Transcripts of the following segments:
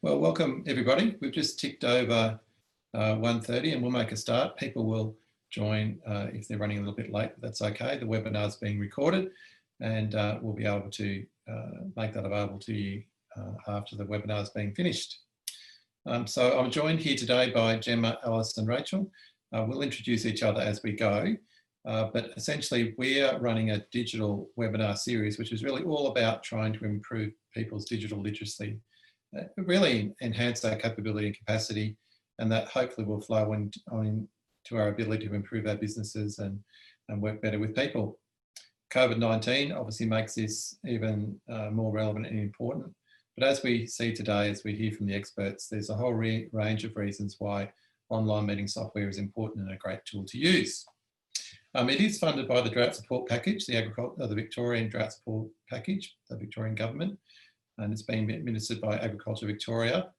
Well, welcome everybody. We've just ticked over 1:30 and we'll make a start. People will join if they're running a little bit late, but that's okay. The webinar is being recorded and we'll be able to make that available to you after the webinar is being finished. So I'm joined here today by Gemma, Alice and Rachel. We'll introduce each other as we go, but essentially we're running a digital webinar series, which is really all about trying to improve people's digital literacy, really enhance our capability and capacity, and that hopefully will flow on to our ability to improve our businesses and work better with people. COVID-19 obviously makes this even more relevant and important. But as we see today, as we hear from the experts, there's a whole range of reasons why online meeting software is important and a great tool to use. It is funded by the Drought Support Package, the Victorian Drought Support Package, the Victorian Government, and it's being administered by Agriculture Victoria.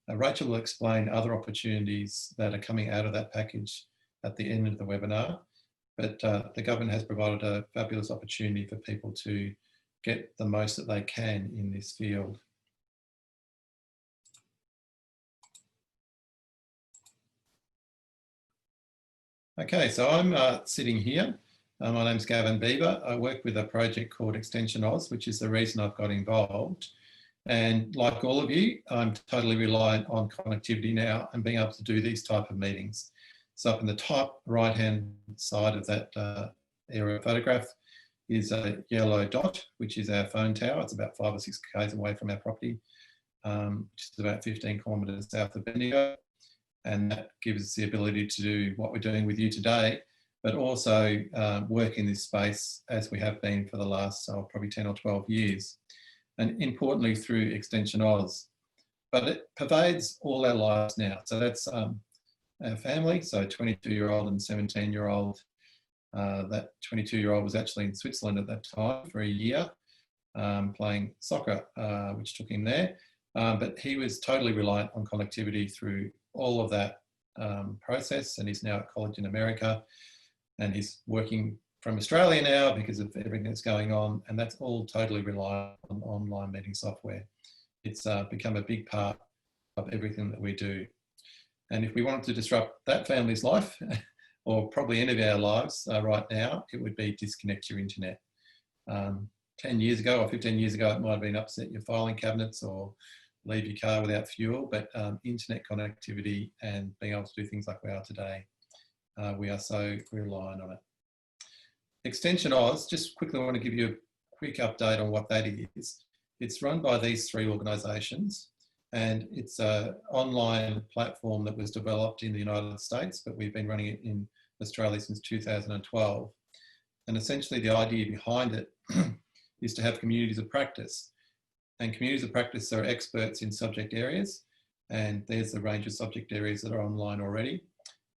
Rachel will explain other opportunities that are coming out of that package at the end of the webinar. But the government has provided a fabulous opportunity for people to get the most that they can in this field. Okay, so I'm sitting here. My name's Gavin Beever. I work with a project called extensionAUST, which is the reason I've got involved. And like all of you, I'm totally reliant on connectivity now and being able to do these type of meetings. So up in the top right-hand side of that aerial photograph is a yellow dot, which is our phone tower. It's about 5 or 6 k's away from our property, which is about 15 kilometres south of Bendigo. And that gives us the ability to do what we're doing with you today, but also work in this space as we have been for the last probably 10 or 12 years. And importantly through extensionAUST. But it pervades all our lives now. So that's our family, so 22-year-old and 17-year-old. That 22-year-old was actually in Switzerland at that time for a year, playing soccer, which took him there. But he was totally reliant on connectivity through all of that process, and he's now at college in America, and he's working from Australia now because of everything that's going on, and that's all totally reliant on online meeting software. It's become a big part of everything that we do. And if we wanted to disrupt that family's life, or probably any of our lives right now, it would be disconnect your internet. 10 years ago or 15 years ago, it might have been upset your filing cabinets or leave your car without fuel, but internet connectivity and being able to do things like we are today, we are so reliant on it. extensionAUST, just quickly want to give you a quick update on what that is. It's run by these 3 organisations, and it's an online platform that was developed in the United States, but we've been running it in Australia since 2012. And essentially the idea behind it is to have communities of practice. And communities of practice are experts in subject areas, and there's a range of subject areas that are online already.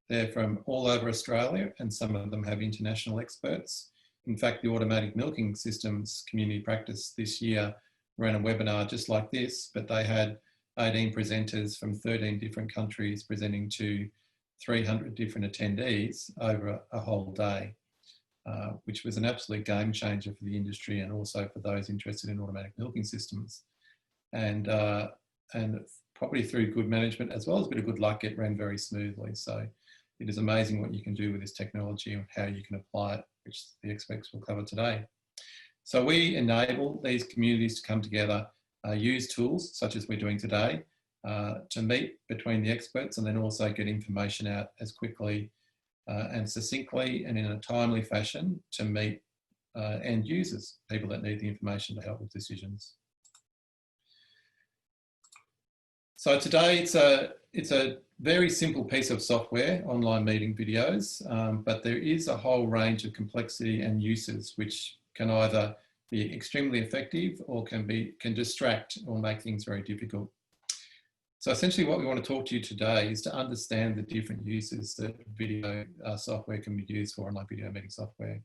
They're from all over Australia, and some of them have international experts. In fact, the automatic milking systems community practice this year ran a webinar just like this, but they had 18 presenters from 13 different countries presenting to 300 different attendees over a whole day, which was an absolute game changer for the industry and also for those interested in automatic milking systems. And probably through good management as well as a bit of good luck, it ran very smoothly. So it is amazing what you can do with this technology and how you can apply it, which the experts will cover today. So we enable these communities to come together, use tools such as we're doing today to meet between the experts, and then also get information out as quickly and succinctly and in a timely fashion to meet end users, people that need the information to help with decisions. So today it's a very simple piece of software, online meeting videos, but there is a whole range of complexity and uses which can either be extremely effective or can distract or make things very difficult. So essentially what we want to talk to you today is to understand the different uses that video software can be used for, online video meeting software.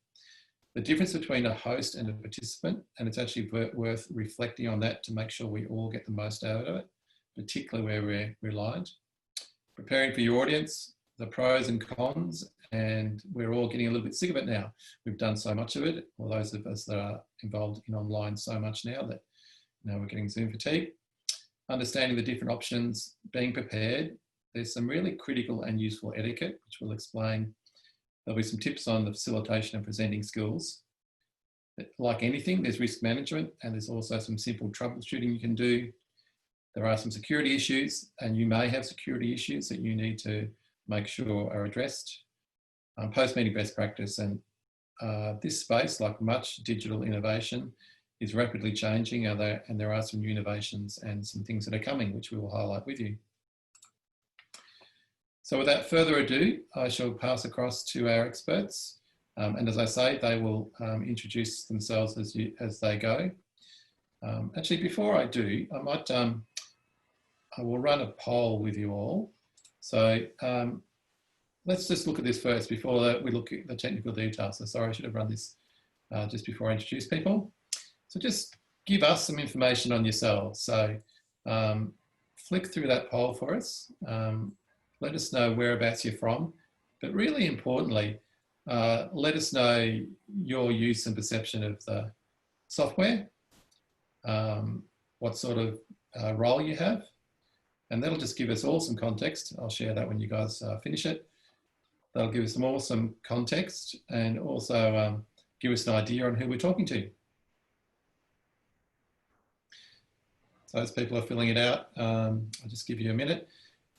The difference between a host and a participant, and it's actually worth reflecting on that to make sure we all get the most out of it, particularly where we're reliant. Preparing for your audience, the pros and cons, and we're all getting a little bit sick of it now. We've done so much of it, or those of us that are involved in online so much now that we're getting Zoom fatigue. understanding the different options, being prepared. There's some really critical and useful etiquette, which we'll explain. There'll be some tips on the facilitation and presenting skills. Like anything, there's risk management, and there's also some simple troubleshooting you can do. There are some security issues, and you may have security issues that you need to make sure are addressed. Post-meeting best practice, and this space, like much digital innovation, is rapidly changing, and there are some new innovations and some things that are coming, which we will highlight with you. So without further ado, I shall pass across to our experts. And as I say, they will introduce themselves as they go. Actually, before I do, I will run a poll with you all. So let's just look at this first before we look at the technical details. So sorry, I should have run this just before I introduce people. So just give us some information on yourselves. So flick through that poll for us. Let us know whereabouts you're from, but really importantly, let us know your use and perception of the software, what sort of role you have, and that'll just give us all some context. I'll share that when you guys finish it. That'll give us some awesome context and also give us an idea on who we're talking to. So as people are filling it out, I'll just give you a minute.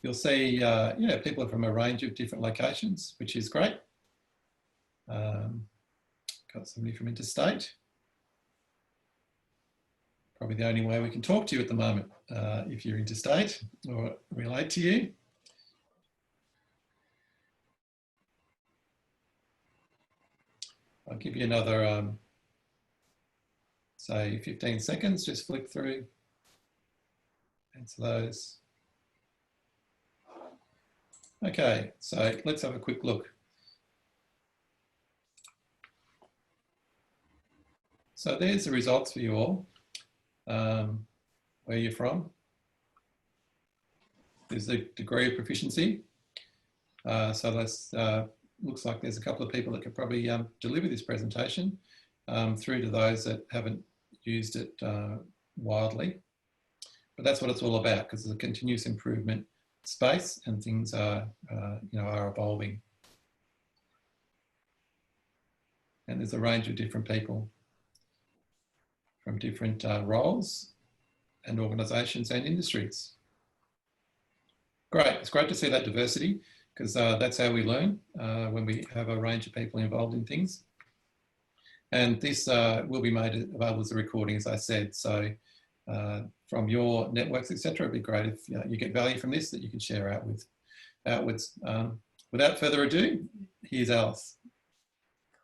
You'll see, people are from a range of different locations, which is great. Got somebody from interstate. Probably the only way we can talk to you at the moment, if you're interstate or relate to you. I'll give you another, say 15 seconds, just flick through, answer those. Okay, so let's have a quick look. So there's the results for you all, where you're from. There's the degree of proficiency. So that's, looks like there's a couple of people that could probably deliver this presentation through to those that haven't used it widely. But that's what it's all about, because it's a continuous improvement space and things are, are evolving. And there's a range of different people from different roles and organisations and industries. Great, it's great to see that diversity, because that's how we learn when we have a range of people involved in things. And this will be made available as a recording, as I said. So from your networks, etc., it'd be great if you get value from this that you can share outwards. Without further ado, here's Alice.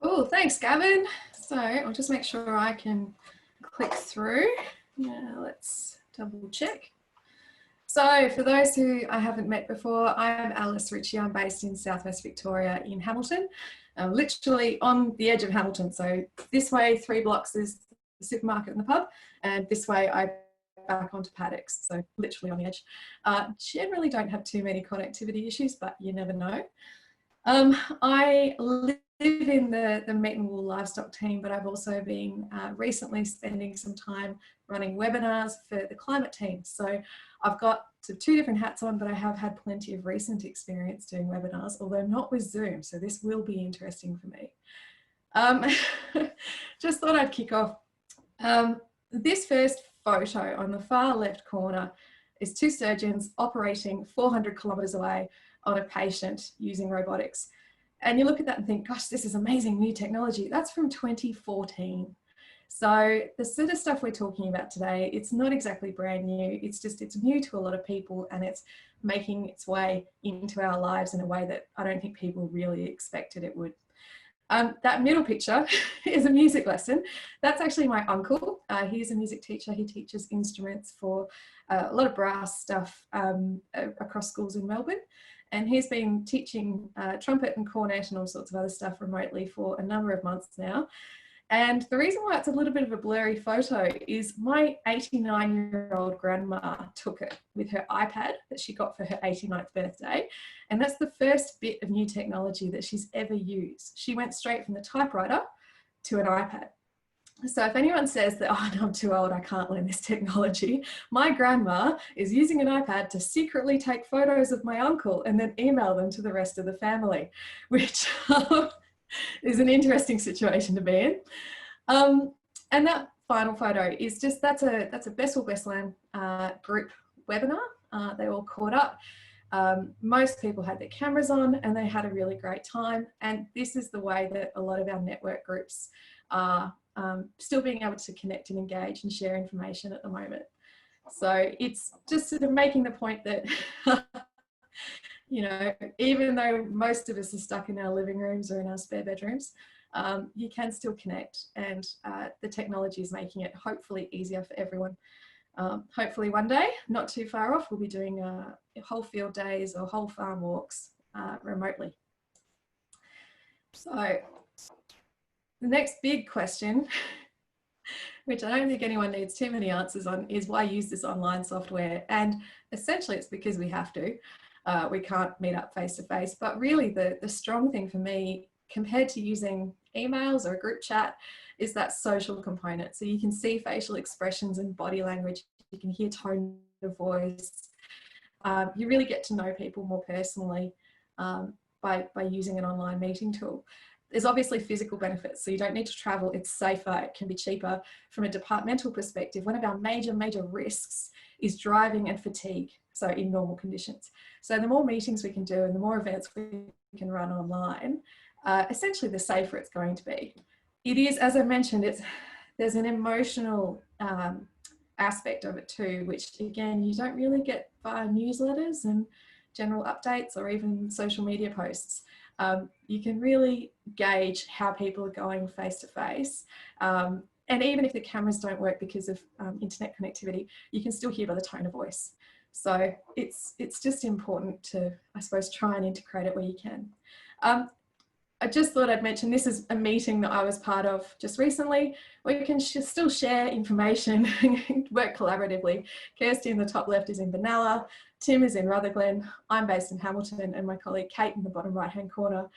Cool, thanks, Gavin. So I'll just make sure I can click through. Yeah, let's double check. So for those who I haven't met before, I'm Alice Ritchie. I'm based in Southwest Victoria in Hamilton, literally on the edge of Hamilton. So this way, 3 blocks is the supermarket and the pub, and this way I back onto Paddocks, so literally on the edge. Generally don't have too many connectivity issues, but you never know. I live in the meat and wool livestock team, but I've also been recently spending some time running webinars for the climate team. So I've got 2 different hats on, but I have had plenty of recent experience doing webinars, although not with Zoom. So this will be interesting for me. Just thought I'd kick off. This first photo on the far left corner is 2 surgeons operating 400 kilometers away on a patient using robotics. And you look at that and think, gosh, this is amazing new technology. That's from 2014. So the sort of stuff we're talking about today, it's not exactly brand new. It's new to a lot of people, and it's making its way into our lives in a way that I don't think people really expected it would. That middle picture is a music lesson. That's actually my uncle. He's a music teacher. He teaches instruments for a lot of brass stuff across schools in Melbourne. And he's been teaching trumpet and cornet and all sorts of other stuff remotely for a number of months now. And the reason why it's a little bit of a blurry photo is my 89-year-old grandma took it with her iPad that she got for her 89th birthday. And that's the first bit of new technology that she's ever used. She went straight from the typewriter to an iPad. So if anyone says that, oh, no, I'm too old, I can't learn this technology, my grandma is using an iPad to secretly take photos of my uncle and then email them to the rest of the family, which is an interesting situation to be in. And that final photo is just, that's a Best Will Bestland group webinar. They all caught up. Most people had their cameras on and they had a really great time. And this is the way that a lot of our network groups are still being able to connect and engage and share information at the moment. So it's just sort of making the point that, you know, even though most of us are stuck in our living rooms or in our spare bedrooms, you can still connect, and the technology is making it hopefully easier for everyone. Hopefully one day, not too far off, we'll be doing whole field days or whole farm walks remotely. So the next big question, which I don't think anyone needs too many answers on, is why use this online software? And essentially it's because we have to. We can't meet up face to face, but really the strong thing for me compared to using emails or a group chat is that social component. So you can see facial expressions and body language, you can hear tone of voice. You really get to know people more personally by using an online meeting tool. There's obviously physical benefits, so you don't need to travel, it's safer, it can be cheaper. From a departmental perspective, one of our major risks is driving and fatigue, so in normal conditions. So the more meetings we can do and the more events we can run online, essentially the safer it's going to be. It is, as I mentioned, there's an emotional aspect of it too, which again, you don't really get via newsletters and general updates or even social media posts. You can really gauge how people are going face to face. And even if the cameras don't work because of internet connectivity, you can still hear by the tone of voice. So it's just important to, I suppose, try and integrate it where you can. I just thought I'd mention this is a meeting that I was part of just recently where you can still share information and work collaboratively. Kirsty in the top left is in Benalla, Tim is in Rutherglen, I'm based in Hamilton, and my colleague Kate in the bottom right hand corner,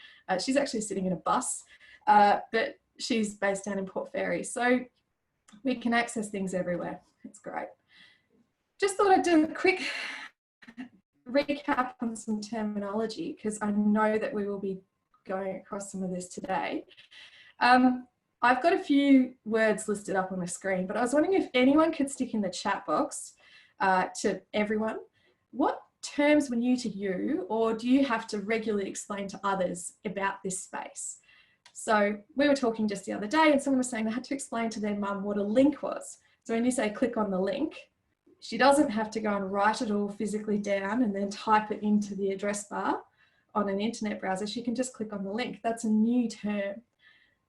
she's actually sitting in a bus, but she's based down in Port Fairy. So we can access things everywhere. It's great. Just thought I'd do a quick recap on some terminology because I know that we will be going across some of this today. I've got a few words listed up on the screen, but I was wondering if anyone could stick in the chat box to everyone, what terms were new to you, or do you have to regularly explain to others about this space? So we were talking just the other day and someone was saying they had to explain to their mum what a link was. So when you say click on the link, she doesn't have to go and write it all physically down and then type it into the address bar on an internet browser. She can just click on the link. That's a new term.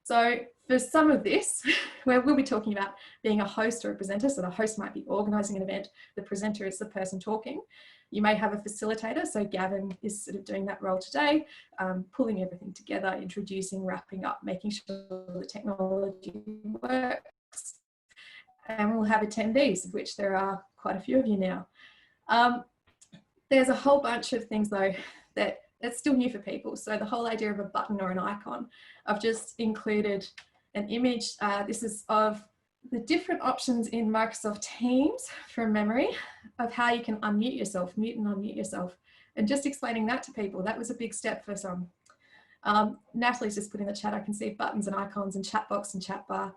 So for some of this, where we'll be talking about being a host or a presenter, so the host might be organising an event, the presenter is the person talking. You may have a facilitator, so Gavin is sort of doing that role today, pulling everything together, introducing, wrapping up, making sure the technology works. And we'll have attendees, of which there are quite a few of you now. There's a whole bunch of things though that's still new for people. So the whole idea of a button or an icon, I've just included an image. This is of the different options in Microsoft Teams from memory of how you can unmute yourself, mute and unmute yourself. And just explaining that to people, that was a big step for some. Natalie's just put in the chat, I can see buttons and icons and chat box and chat bar.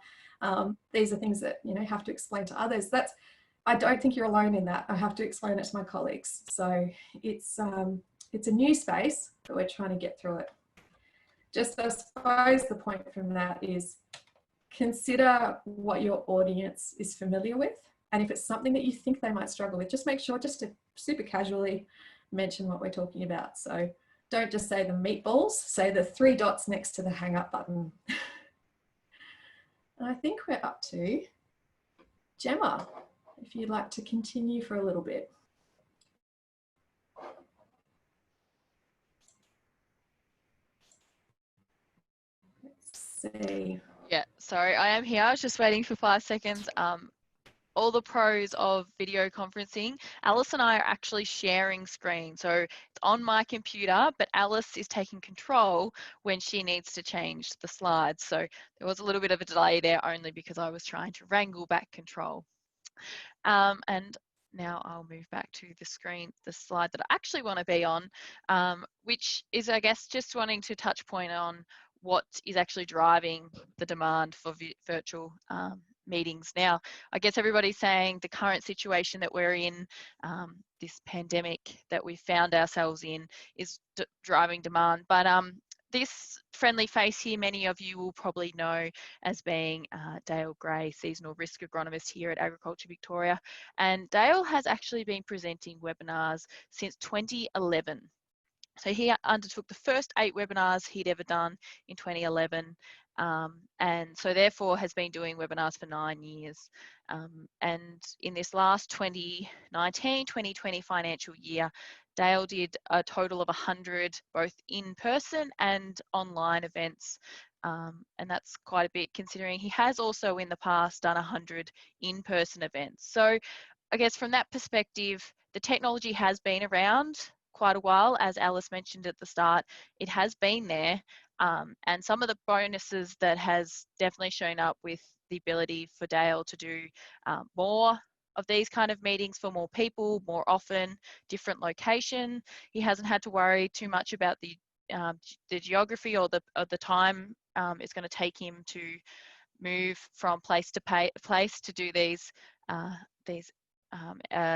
These are things that, you know, have to explain to others. I don't think you're alone in that. I have to explain it to my colleagues. So it's a new space, but we're trying to get through it. Just I suppose the point from that is consider what your audience is familiar with. And if it's something that you think they might struggle with, just make sure just to super casually mention what we're talking about. So don't just say the meatballs, say the 3 dots next to the hang up button. And I think we're up to Gemma, if you'd like to continue for a little bit. Let's see. Yeah, sorry, I am here. I was just waiting for 5 seconds. all the pros of video conferencing. Alice and I are actually sharing screen. So it's on my computer, but Alice is taking control when she needs to change the slides. So there was a little bit of a delay there only because I was trying to wrangle back control. And now I'll move back to the screen, the slide that I actually want to be on, which is, I guess, just wanting to touch point on what is actually driving the demand for virtual meetings. Now, I guess everybody's saying the current situation that we're in, this pandemic that we found ourselves in, is driving demand. But this friendly face here, many of you will probably know as being Dale Gray, Seasonal Risk Agronomist here at Agriculture Victoria. And Dale has actually been presenting webinars since 2011. So he undertook the first 8 webinars he'd ever done in 2011. And so therefore has been doing webinars for 9 years. And in this last 2019-2020 financial year, Dale did a total of 100 both in-person and online events. And that's quite a bit considering he has also in the past done 100 in-person events. So I guess from that perspective, the technology has been around quite a while. As Alice mentioned at the start, it has been there. And some of the bonuses that has definitely shown up with the ability for Dale to do more of these kind of meetings for more people, more often, different location. He hasn't had to worry too much about the geography or the time it's going to take him to move from place to place to do these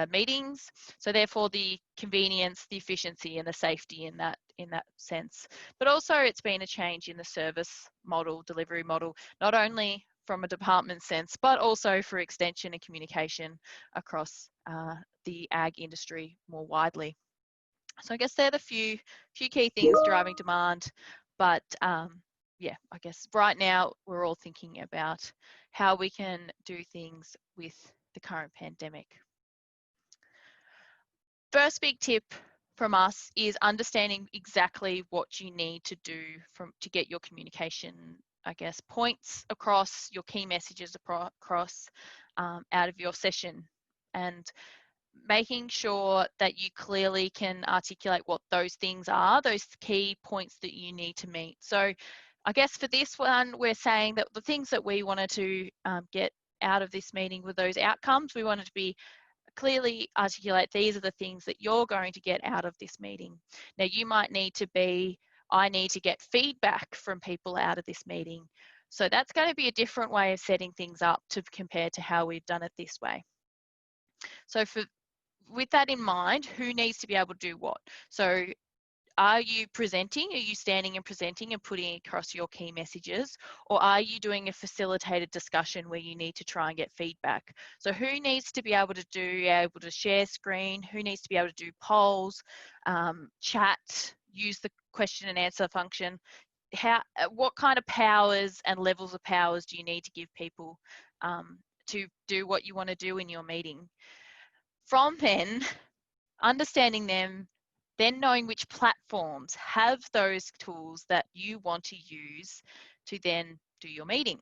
meetings. So therefore the convenience, the efficiency and the safety in that sense. But also it's been a change in the service model, delivery model, not only from a department sense, but also for extension and communication across the ag industry more widely. So I guess they're the few key things driving demand. But yeah, I guess right now we're all thinking about how we can do things with the current pandemic. First big tip from us is understanding exactly what you need to do to get your communication, I guess, points across, your key messages across out of your session, and making sure that you clearly can articulate what those things are, those key points that you need to meet. So I guess for this one, we're saying that the things that we wanted to get out of this meeting were those outcomes. We wanted to be clearly articulate these are the things that you're going to get out of this meeting. Now you might need to be, I need to get feedback from people out of this meeting. So that's going to be a different way of setting things up to compare to how we've done it this way. So with that in mind, who needs to be able to do what? So are you presenting? Are you standing and presenting and putting across your key messages? Or are you doing a facilitated discussion where you need to try and get feedback? So who needs to be able to share screen? Who needs to be able to do polls, chat, use the question and answer function? What kind of powers and levels of powers do you need to give people to do what you want to do in your meeting? From then, understanding them, then knowing which platforms have those tools that you want to use to then do your meeting.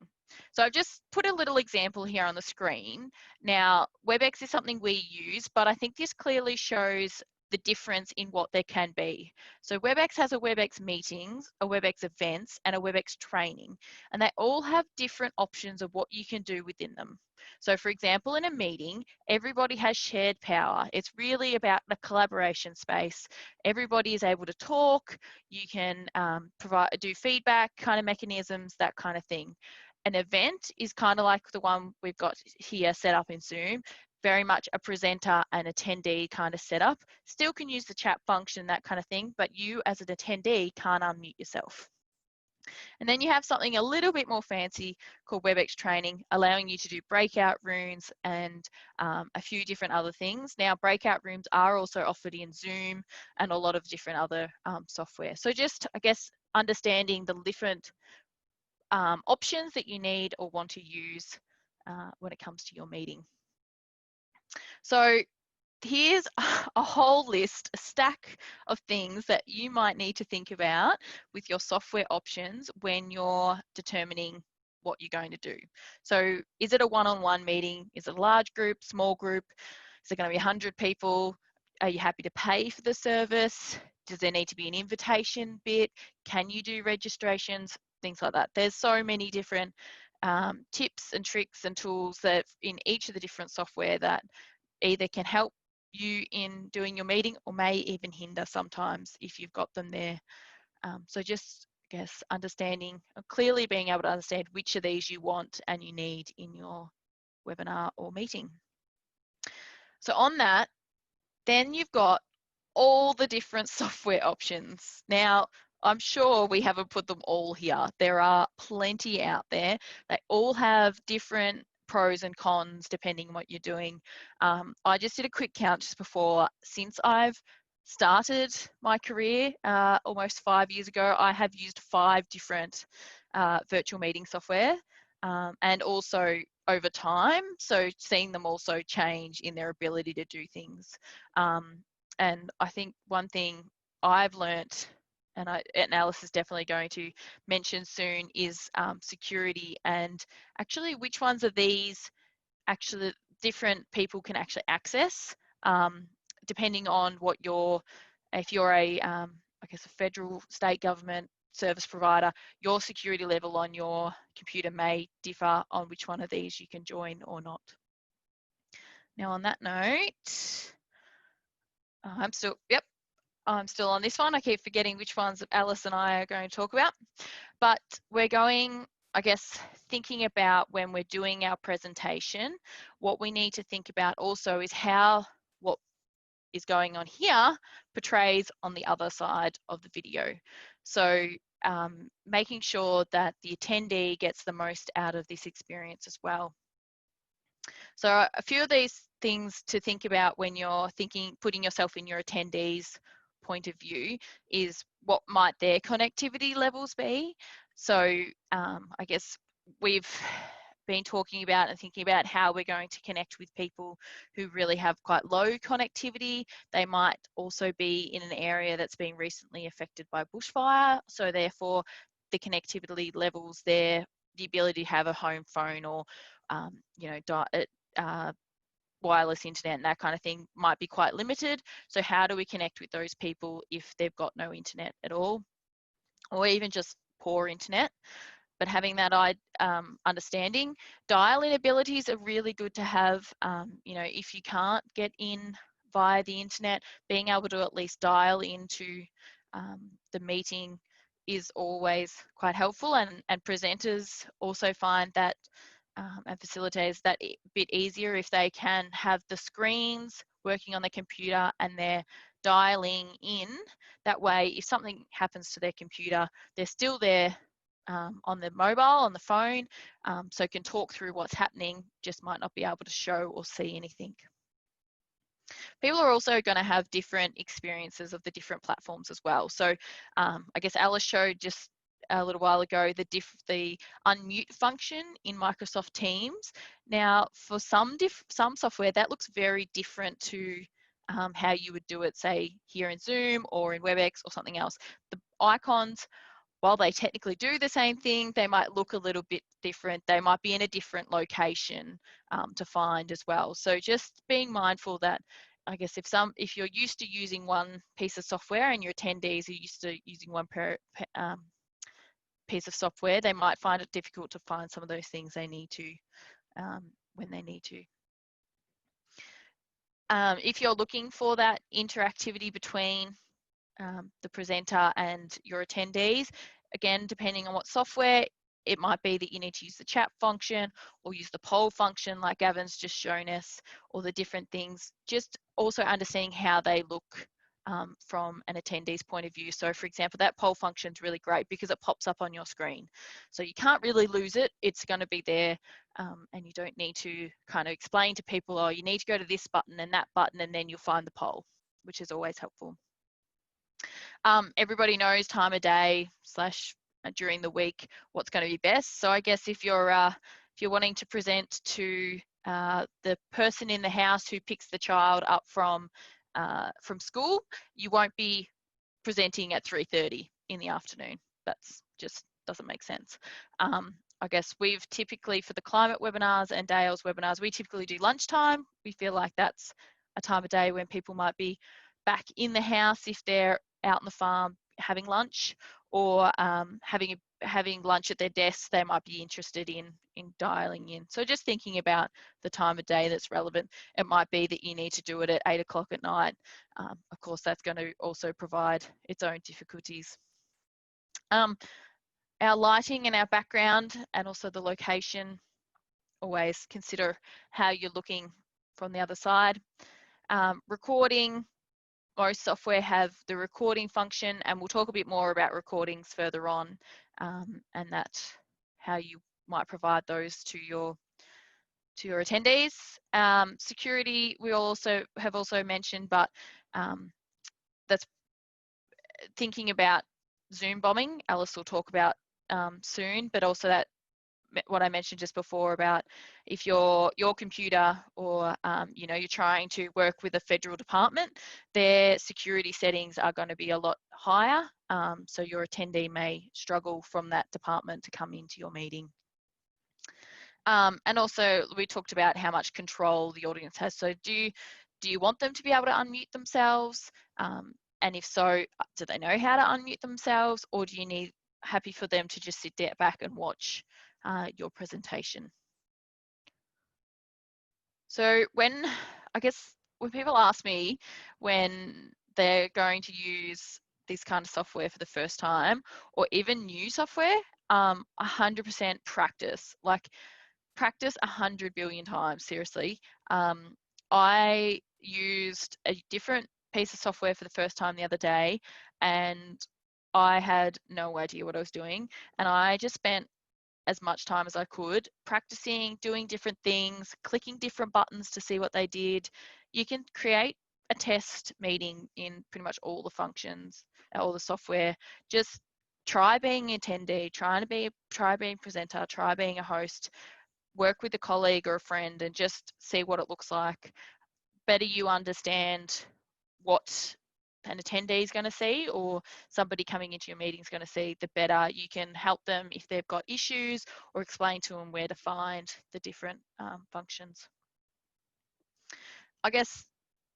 So I've just put a little example here on the screen. Now, WebEx is something we use, but I think this clearly shows the difference in what there can be. So WebEx has a WebEx meetings, a WebEx events, and a WebEx training, and they all have different options of what you can do within them. So for example, in a meeting, everybody has shared power. It's really about the collaboration space. Everybody is able to talk. You can do feedback kind of mechanisms, that kind of thing. An event is kind of like the one we've got here set up in Zoom, very much a presenter and attendee kind of setup. Still can use the chat function, that kind of thing, but you as an attendee can't unmute yourself. And then you have something a little bit more fancy called WebEx training, allowing you to do breakout rooms and a few different other things. Now, breakout rooms are also offered in Zoom and a lot of different other software. So just, I guess, understanding the different options that you need or want to use when it comes to your meeting. So here's a whole list, a stack of things that you might need to think about with your software options when you're determining what you're going to do. So is it a one-on-one meeting? Is it a large group, small group? Is it going to be 100 people? Are you happy to pay for the service? Does there need to be an invitation bit? Can you do registrations? Things like that. There's so many different tips and tricks and tools that in each of the different software that either can help you in doing your meeting or may even hinder sometimes if you've got them there. So just, I guess, understanding, clearly being able to understand which of these you want and you need in your webinar or meeting. So on that, then you've got all the different software options. Now, I'm sure we haven't put them all here. There are plenty out there. They all have different pros and cons depending on what you're doing. I just did a quick count just before. Since I've started my career almost 5 years ago, I have used 5 different virtual meeting software, and also over time, so seeing them also change in their ability to do things. And I think one thing I've learnt, and Alice is definitely going to mention soon, is security, and actually which ones of these actually different people can actually access, depending on what if you're a, I guess, a federal, state government service provider, your security level on your computer may differ on which one of these you can join or not. Now on that note, I'm still on this one. I keep forgetting which ones Alice and I are going to talk about, but we're going, I guess, thinking about when we're doing our presentation, what we need to think about also is how what is going on here portrays on the other side of the video. So making sure that the attendee gets the most out of this experience as well. So a few of these things to think about when you're putting yourself in your attendees' point of view is what might their connectivity levels be. So I guess we've been talking about and thinking about how we're going to connect with people who really have quite low connectivity. They might also be in an area that's been recently affected by bushfire, so therefore the connectivity levels there, the ability to have a home phone or wireless internet and that kind of thing might be quite limited. So how do we connect with those people if they've got no internet at all, or even just poor internet? But having that understanding, dial-in abilities are really good to have. If you can't get in via the internet, being able to at least dial into the meeting is always quite helpful, and presenters also find that and facilitators that a bit easier if they can have the screens working on the computer and they're dialing in. That way, if something happens to their computer, they're still there on the mobile, on the phone, so can talk through what's happening, just might not be able to show or see anything. People are also going to have different experiences of the different platforms as well. So I guess Alice showed just a little while ago the unmute function in Microsoft Teams. Now for some software that looks very different to how you would do it, say here in Zoom or in WebEx or something else. The icons, while they technically do the same thing, they might look a little bit different. They might be in a different location to find as well. So just being mindful that, I guess, if you're used to using one piece of software and your attendees are used to using one piece of software, they might find it difficult to find some of those things they need to when they need to. If you're looking for that interactivity between the presenter and your attendees, again, depending on what software, it might be that you need to use the chat function or use the poll function like Gavin's just shown us, or the different things, just also understanding how they look from an attendee's point of view. So for example, that poll function is really great because it pops up on your screen. So you can't really lose it. It's going to be there, and you don't need to kind of explain to people, oh, you need to go to this button and that button, and then you'll find the poll, which is always helpful. Everybody knows time of day / during the week what's going to be best. So I guess if you're wanting to present to the person in the house who picks the child up from school, you won't be presenting at 3:30 in the afternoon. That's just doesn't make sense. I guess we've typically, for the climate webinars and Dale's webinars, we typically do lunchtime. We feel like that's a time of day when people might be back in the house if they're out on the farm having lunch, or having lunch at their desks. They might be interested in dialing in. So just thinking about the time of day that's relevant. It might be that you need to do it at 8 o'clock at night. Of course, that's going to also provide its own difficulties. Our lighting and our background, and also the location, always consider how you're looking from the other side. Recording, most software have the recording function, and we'll talk a bit more about recordings further on, and that's how you might provide those to your attendees. Security, we have also mentioned, but that's thinking about Zoom bombing. Alice will talk about soon, but also that what I mentioned just before about if your computer, or you're trying to work with a federal department, their security settings are going to be a lot higher, so your attendee may struggle from that department to come into your meeting. And also we talked about how much control the audience has. So do you want them to be able to unmute themselves? And if so, do they know how to unmute themselves, or do you happy for them to just sit there back and watch your presentation? So when people ask me when they're going to use this kind of software for the first time, or even new software, 100% practice. Like, practice 100 billion times, seriously. I used a different piece of software for the first time the other day, and I had no idea what I was doing, and I just spent as much time as I could practicing, doing different things, clicking different buttons to see what they did. You can create a test meeting in pretty much all the functions, all the software. Just try being an attendee, try being a presenter, try being a host, work with a colleague or a friend, and just see what it looks like. Better you understand what an attendee is going to see, or somebody coming into your meeting is going to see, the better you can help them if they've got issues, or explain to them where to find the different functions. I guess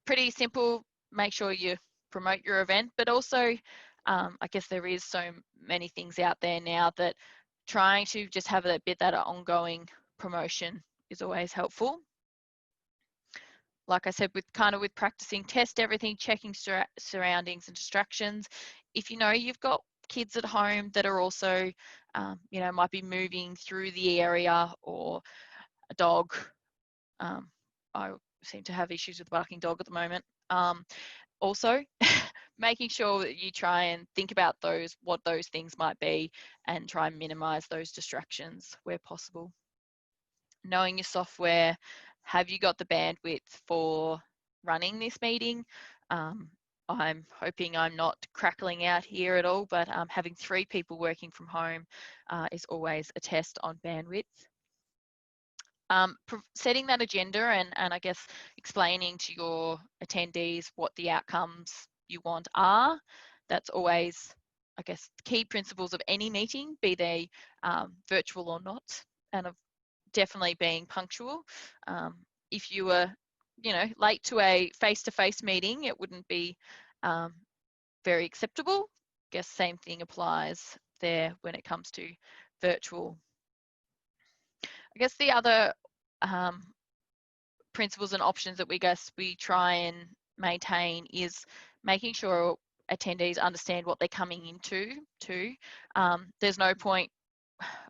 pretty simple. Make sure you promote your event, but also I guess there is so many things out there now that trying to just have a bit that ongoing promotion is always helpful. Like I said, with practicing, test everything, checking surroundings and distractions. If you know you've got kids at home that are also, might be moving through the area, or a dog. I seem to have issues with the barking dog at the moment. Also, making sure that you try and think about what those things might be, and try and minimize those distractions where possible. Knowing your software, have you got the bandwidth for running this meeting? I'm hoping I'm not crackling out here at all, but having 3 people working from home is always a test on bandwidth. Setting that agenda, and I guess explaining to your attendees what the outcomes you want are. That's always, I guess, key principles of any meeting, be they virtual or not, and of definitely being punctual. If you were, late to a face-to-face meeting, it wouldn't be very acceptable. I guess same thing applies there when it comes to virtual. I guess the other principles and options that we try and maintain is making sure attendees understand what they're coming into too. There's no point,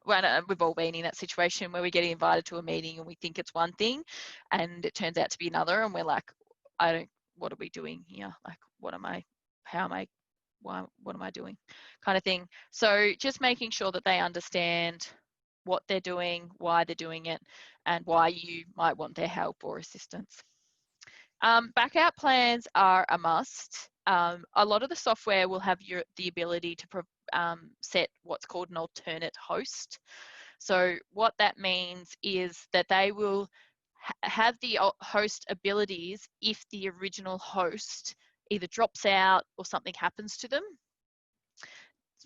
well, we've all been in that situation where we get invited to a meeting and we think it's one thing and it turns out to be another, and we're like, what are we doing here? Like, what am I doing, kind of thing. So just making sure that they understand what they're doing, why they're doing it, and why you might want their help or assistance. Backup plans are a must. A lot of the software will have the ability to set what's called an alternate host. So what that means is that they will have the host abilities if the original host either drops out or something happens to them.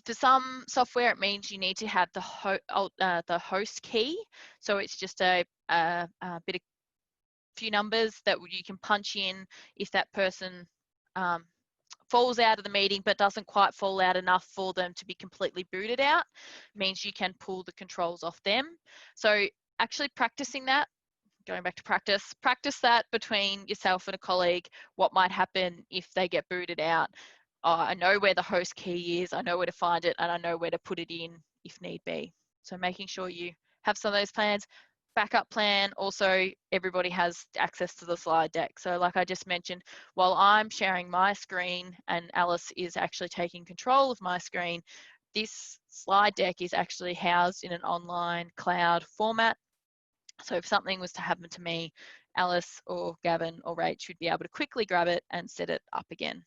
For some software, it means you need to have the host key. So it's just a few numbers that you can punch in if that person falls out of the meeting but doesn't quite fall out enough for them to be completely booted out. It means you can pull the controls off them. So actually practicing that, going back to practice that between yourself and a colleague, what might happen if they get booted out. I know where the host key is, I know where to find it, and I know where to put it in if need be. So making sure you have some of those plans. Backup plan, also everybody has access to the slide deck. So like I just mentioned, while I'm sharing my screen and Alice is actually taking control of my screen, this slide deck is actually housed in an online cloud format. So if something was to happen to me, Alice or Gavin or Rach would be able to quickly grab it and set it up again.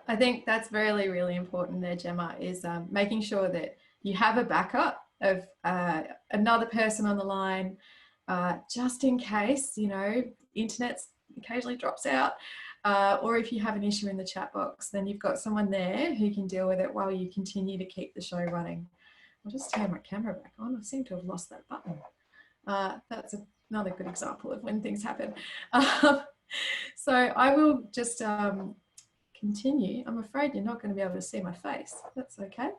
I think that's really, really important there, Gemma, is making sure that you have a backup of another person on the line, just in case, you know, internet occasionally drops out, or if you have an issue in the chat box, then you've got someone there who can deal with it while you continue to keep the show running. I'll just turn my camera back on. I seem to have lost that button. That's another good example of when things happen. So I will just continue. I'm afraid you're not going to be able to see my face. That's okay.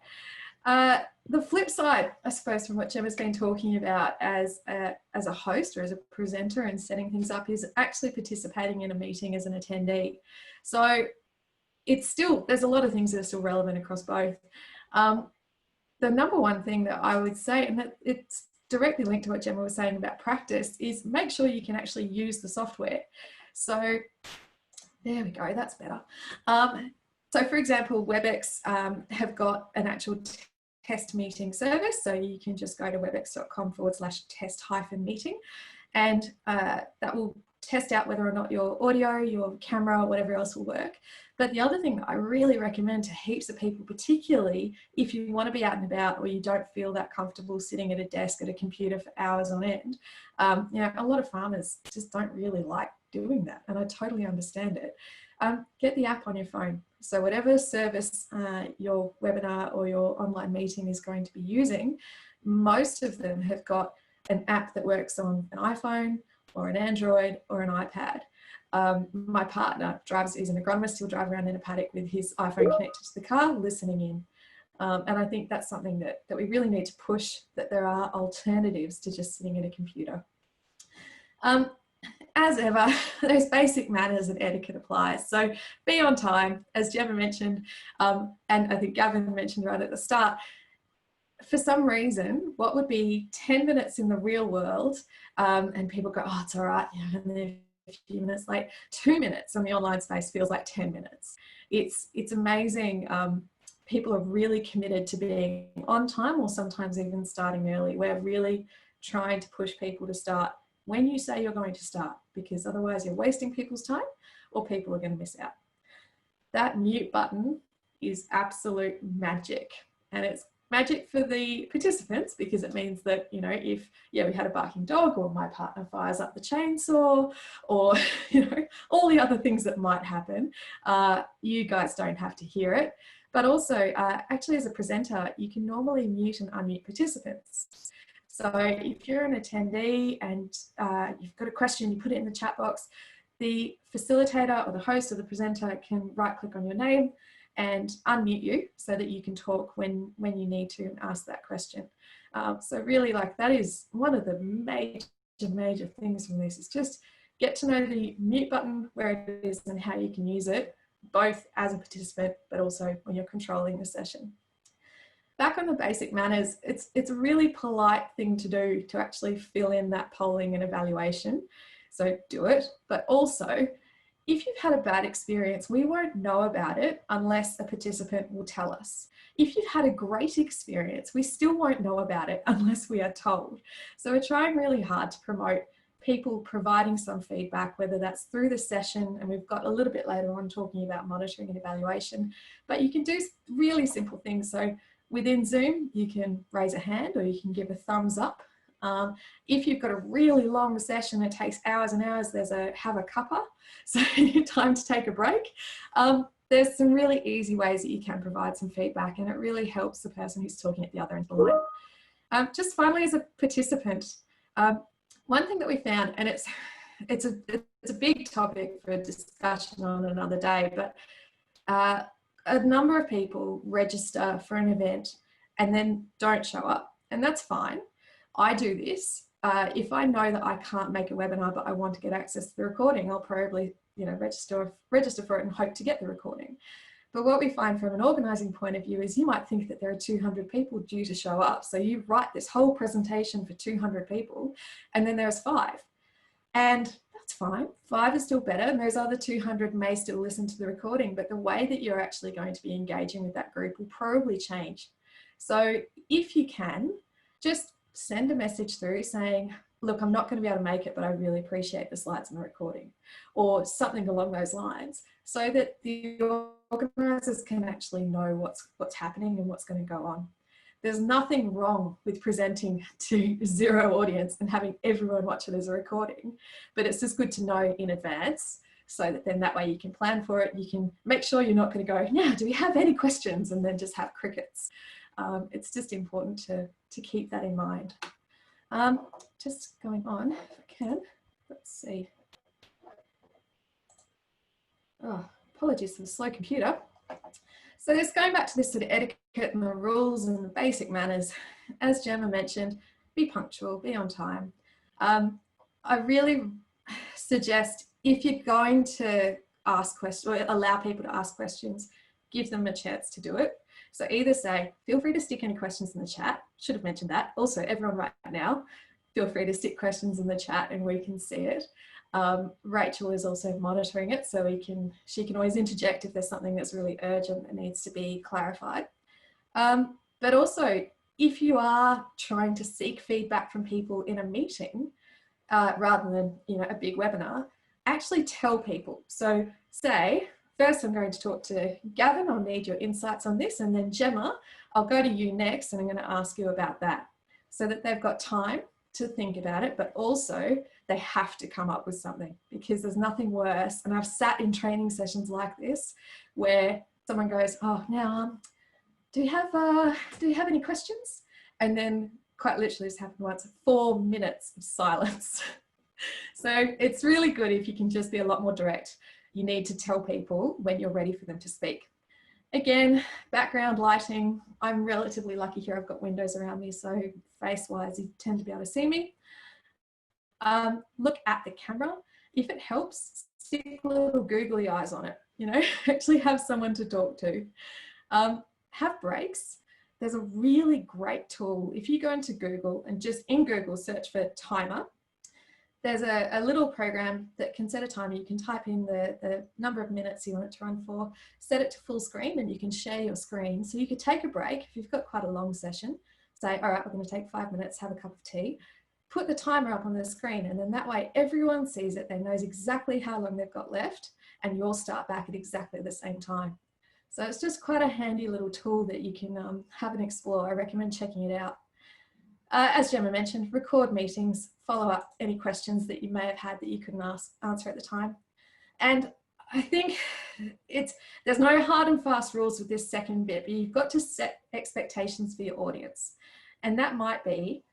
The flip side, I suppose, from what Gemma's been talking about as a host or as a presenter and setting things up is actually participating in a meeting as an attendee. So it's still, there's a lot of things that are still relevant across both. The number one thing that I would say, and that it's directly linked to what Gemma was saying about practice, is make sure you can actually use the software. So there we go, that's better. So for example, WebEx have got an actual test meeting service. So you can just go to webex.com/test-meeting, and that will test out whether or not your audio, your camera, whatever else will work. But the other thing that I really recommend to heaps of people, particularly if you want to be out and about or you don't feel that comfortable sitting at a desk at a computer for hours on end, you know, a lot of farmers just don't really like doing that, and I totally understand it. Get the app on your phone. So whatever service your webinar or your online meeting is going to be using, most of them have got an app that works on an iPhone or an Android or an iPad. My partner he's an agronomist, he'll drive around in a paddock with his iPhone connected to the car, listening in. And I think that's something that we really need to push, that there are alternatives to just sitting at a computer. As ever, those basic manners and etiquette applies. So be on time, as Gemma mentioned, and I think Gavin mentioned right at the start. For some reason, what would be 10 minutes in the real world, and people go, oh, it's all right, you know, and they're a few minutes late. 2 minutes on the online space feels like 10 minutes. It's amazing. People are really committed to being on time, or sometimes even starting early. We're really trying to push people to start when you say you're going to start, because otherwise you're wasting people's time or people are going to miss out. That mute button is absolute magic, and it's magic for the participants because it means that, you know, if we had a barking dog, or my partner fires up the chainsaw, or you know, all the other things that might happen, you guys don't have to hear it. But also, actually as a presenter, you can normally mute and unmute participants. So if you're an attendee and you've got a question, you put it in the chat box, the facilitator or the host or the presenter can right click on your name and unmute you so that you can talk when you need to and ask that question. So really, like, that is one of the major things from this, is just get to know the mute button, where it is and how you can use it, both as a participant, but also when you're controlling the session. Back on the basic manners, it's a really polite thing to do to actually fill in that polling and evaluation. So do it, but also, if you've had a bad experience, we won't know about it unless a participant will tell us. If you've had a great experience, we still won't know about it unless we are told. So we're trying really hard to promote people providing some feedback, whether that's through the session, and we've got a little bit later on talking about monitoring and evaluation, but you can do really simple things. So within Zoom, you can raise a hand or you can give a thumbs up. If you've got a really long session, it takes hours and hours, there's a have a cuppa, so time to take a break. there's some really easy ways that you can provide some feedback, and it really helps the person who's talking at the other end of the line. Just finally, as a participant, one thing that we found, and it's a big topic for discussion on another day, but a number of people register for an event and then don't show up, and that's fine. I do this. If I know that I can't make a webinar but I want to get access to the recording, I'll probably register for it and hope to get the recording. But what we find from an organising point of view is you might think that there are 200 people due to show up. So you write this whole presentation for 200 people and then there's 5. And that's fine. 5 is still better, and those other 200 may still listen to the recording, but the way that you're actually going to be engaging with that group will probably change. So if you can, just send a message through saying, look, I'm not going to be able to make it, but I really appreciate the slides and the recording, or something along those lines, so that the organisers can actually know what's happening and what's going to go on. There's nothing wrong with presenting to 0 audience and having everyone watch it as a recording, but it's just good to know in advance, so that then that way you can plan for it. You can make sure you're not going to go, now, do we have any questions? And then just have crickets. It's just important to keep that in mind. Just going on, if I can, let's see. Oh, apologies for the slow computer. So just going back to this sort of etiquette and the rules and the basic manners, as Gemma mentioned, be punctual, be on time. I really suggest, if you're going to ask questions or allow people to ask questions, give them a chance to do it. So either say, feel free to stick any questions in the chat. Should have mentioned that. Also, everyone right now, feel free to stick questions in the chat and we can see it. Rachel is also monitoring it, so she can always interject if there's something that's really urgent that needs to be clarified. But also, if you are trying to seek feedback from people in a meeting, rather than a big webinar, actually tell people. So say, first I'm going to talk to Gavin, I'll need your insights on this, and then Gemma, I'll go to you next and I'm going to ask you about that, so that they've got time to think about it, but also they have to come up with something, because there's nothing worse. And I've sat in training sessions like this where someone goes, oh, now, do you have any questions? And then quite literally this happened once, 4 minutes of silence. So it's really good if you can just be a lot more direct. You need to tell people when you're ready for them to speak. Again, background lighting, I'm relatively lucky here. I've got windows around me, so face-wise, you tend to be able to see me. Look at the camera. If it helps, stick little googly eyes on it, actually have someone to talk to. Have breaks. There's a really great tool. If you go into Google and just in Google search for timer, there's a little program that can set a timer. You can type in the number of minutes you want it to run for, set it to full screen, and you can share your screen. So you could take a break if you've got quite a long session, say, all right, we're going to take 5 minutes, have a cup of tea, put the timer up on the screen, and then that way everyone sees it, they knows exactly how long they've got left, and you'll start back at exactly the same time. So it's just quite a handy little tool that you can have and explore. I recommend checking it out. As Gemma mentioned, record meetings, follow up any questions that you may have had that you couldn't answer at the time. And I think there's no hard and fast rules with this second bit, but you've got to set expectations for your audience. And that might be,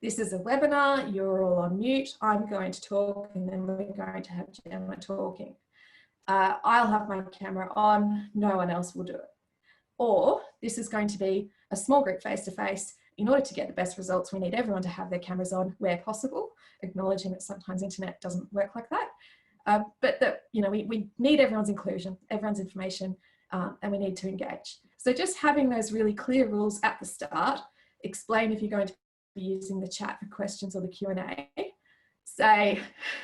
this is a webinar, you're all on mute, I'm going to talk, and then we're going to have Gemma talking. I'll have my camera on, no one else will do it. Or this is going to be a small group face-to-face. In order to get the best results, we need everyone to have their cameras on where possible, acknowledging that sometimes internet doesn't work like that. But that, we need everyone's inclusion, everyone's information, and we need to engage. So just having those really clear rules at the start, explain if you're going to be using the chat for questions or the Q&A, say,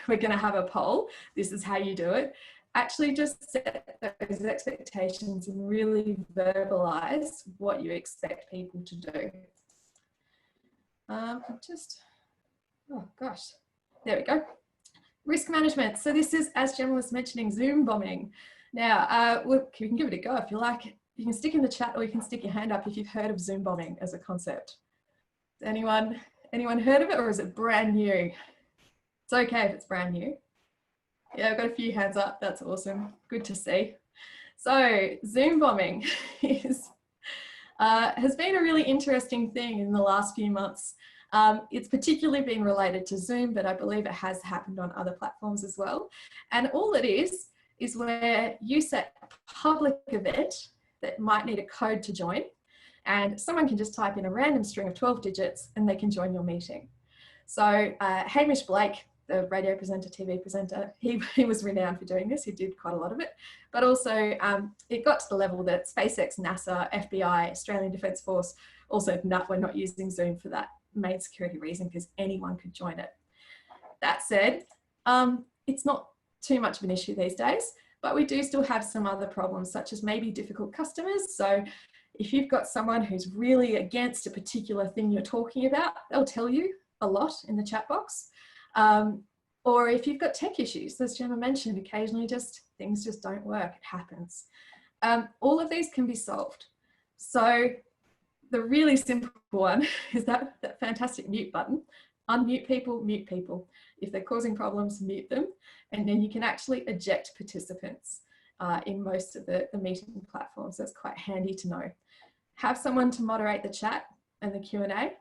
we're going to have a poll, this is how you do it. Actually just set those expectations and really verbalize what you expect people to do. Oh gosh, there we go. Risk management. So this is, as Gemma was mentioning, Zoom bombing. Now, you can give it a go if you like. You can stick in the chat or you can stick your hand up if you've heard of Zoom bombing as a concept. Anyone heard of it, or is it brand new? It's okay if it's brand new. Yeah, I've got a few hands up. That's awesome. Good to see. So Zoom bombing has been a really interesting thing in the last few months. It's particularly been related to Zoom, but I believe it has happened on other platforms as well. And all it is where you set a public event that might need a code to join, and someone can just type in a random string of 12 digits and they can join your meeting. So Hamish Blake, the radio presenter, TV presenter, he was renowned for doing this. He did quite a lot of it. But also it got to the level that SpaceX, NASA, FBI, Australian Defence Force all said, no, we're not using Zoom for that main security reason because anyone could join it. That said, it's not too much of an issue these days, but we do still have some other problems, such as maybe difficult customers. So if you've got someone who's really against a particular thing you're talking about, they'll tell you a lot in the chat box. Or if you've got tech issues, as Gemma mentioned, occasionally things just don't work, it happens. All of these can be solved. So the really simple one is that fantastic mute button. Unmute people, mute people. If they're causing problems, mute them. And then you can actually eject participants in most of the meeting platforms. That's quite handy to know. Have someone to moderate the chat and the Q&A.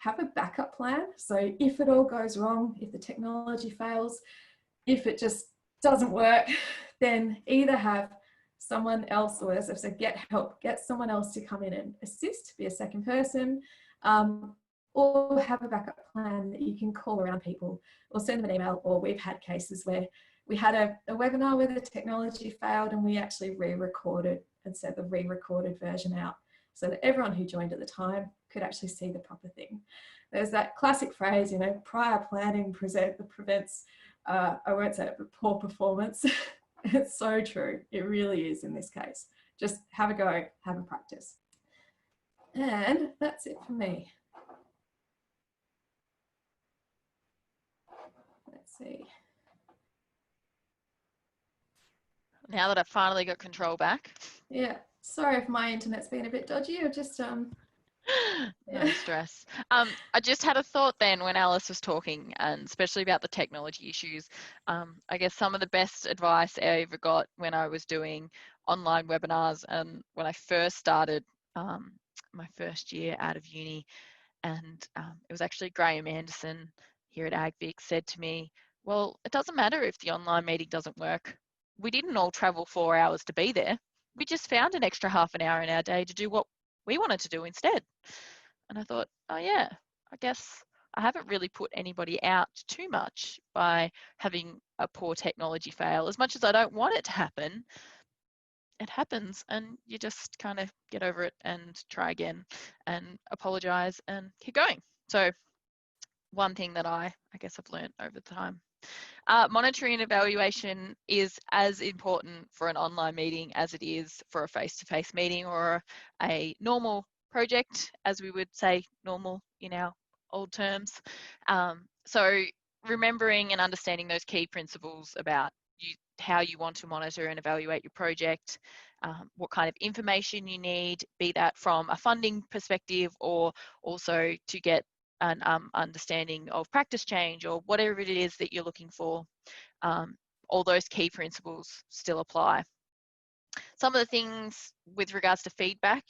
Have a backup plan. So if it all goes wrong, if the technology fails, if it just doesn't work, then either have someone else, or as I've said, get help, get someone else to come in and assist, be a second person, or have a backup plan that you can call around people or send them an email. Or we've had cases where we had a webinar where the technology failed and we actually re-recorded and sent the re-recorded version out so that everyone who joined at the time could actually see the proper thing. There's that classic phrase, you know, prior planning prevents, I won't say it, but poor performance. It's so true. It really is in this case. Just have a go, have a practice. And that's it for me. Let's see. Now that I've finally got control back. Yeah, sorry if my internet's been a bit dodgy. Or just No stress. I just had a thought then when Alice was talking, and especially about the technology issues. I guess some of the best advice I ever got when I was doing online webinars and when I first started my first year out of uni, and it was actually Graham Anderson here at AgVic said to me, well, it doesn't matter if the online meeting doesn't work. We didn't all travel 4 hours to be there. We just found an extra half an hour in our day to do what we wanted to do instead. And I thought, oh yeah, I guess I haven't really put anybody out too much by having a poor technology fail. As much as I don't want it to happen, it happens, and you just kind of get over it and try again and apologize and keep going. So one thing that I guess I've learned over time. Monitoring and evaluation is as important for an online meeting as it is for a face-to-face meeting or a normal project, as we would say normal in our old terms. So remembering and understanding those key principles about how you want to monitor and evaluate your project, what kind of information you need, be that from a funding perspective or also to get an understanding of practice change or whatever it is that you're looking for. All those key principles still apply. Some of the things with regards to feedback,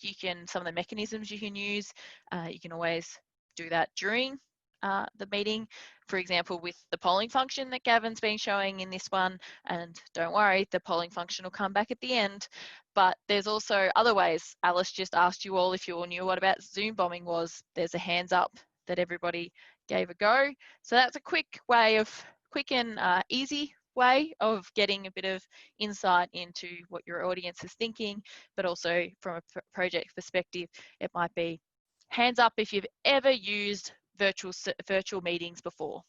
some of the mechanisms you can use, you can always do that during the meeting. For example, with the polling function that Gavin's been showing in this one, and don't worry, the polling function will come back at the end. But there's also other ways. Alice just asked you all if you all knew what about Zoom bombing was. There's a hands up that everybody gave a go. So that's a quick and easy way of getting a bit of insight into what your audience is thinking, but also from a project perspective, it might be hands up if you've ever used virtual meetings before.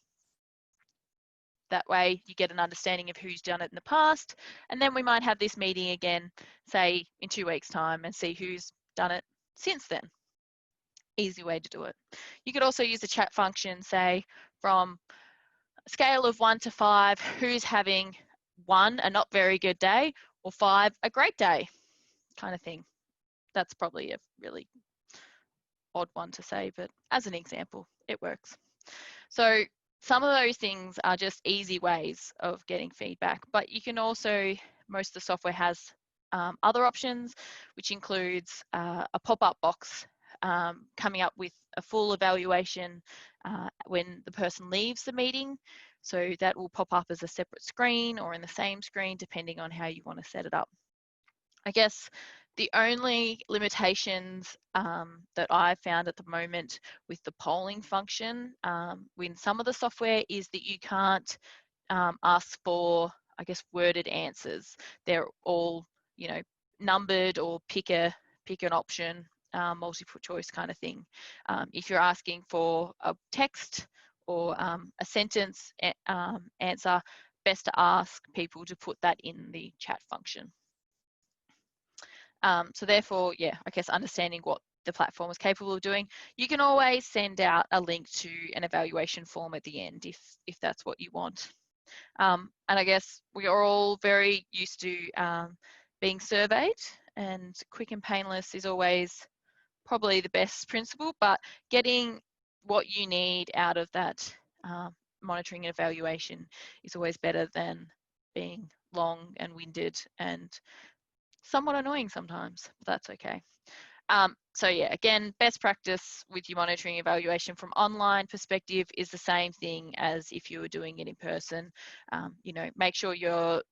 That way you get an understanding of who's done it in the past, and then we might have this meeting again, say in 2 weeks' time, and see who's done it since then. Easy way to do it. You could also use the chat function, say from a scale of 1 to 5, who's having 1, a not very good day, or 5, a great day, kind of thing. That's probably a really odd one to say, but as an example, it works. So some of those things are just easy ways of getting feedback, but you can also, most of the software has other options, which includes a pop-up box coming up with a full evaluation when the person leaves the meeting. So that will pop up as a separate screen or in the same screen, depending on how you want to set it up. I guess the only limitations that I've found at the moment with the polling function in some of the software is that you can't ask for, I guess, worded answers. They're all, you know, numbered or pick an option, multiple choice kind of thing. If you're asking for a text or a sentence answer, best to ask people to put that in the chat function. So therefore, yeah, I guess understanding what the platform is capable of doing. You can always send out a link to an evaluation form at the end if that's what you want. And I guess we are all very used to being surveyed, and quick and painless is always probably the best principle, but getting what you need out of that monitoring and evaluation is always better than being long and winded and somewhat annoying sometimes, but that's okay. So yeah, again, best practice with your monitoring evaluation from online perspective is the same thing as if you were doing it in person. You know, make sure your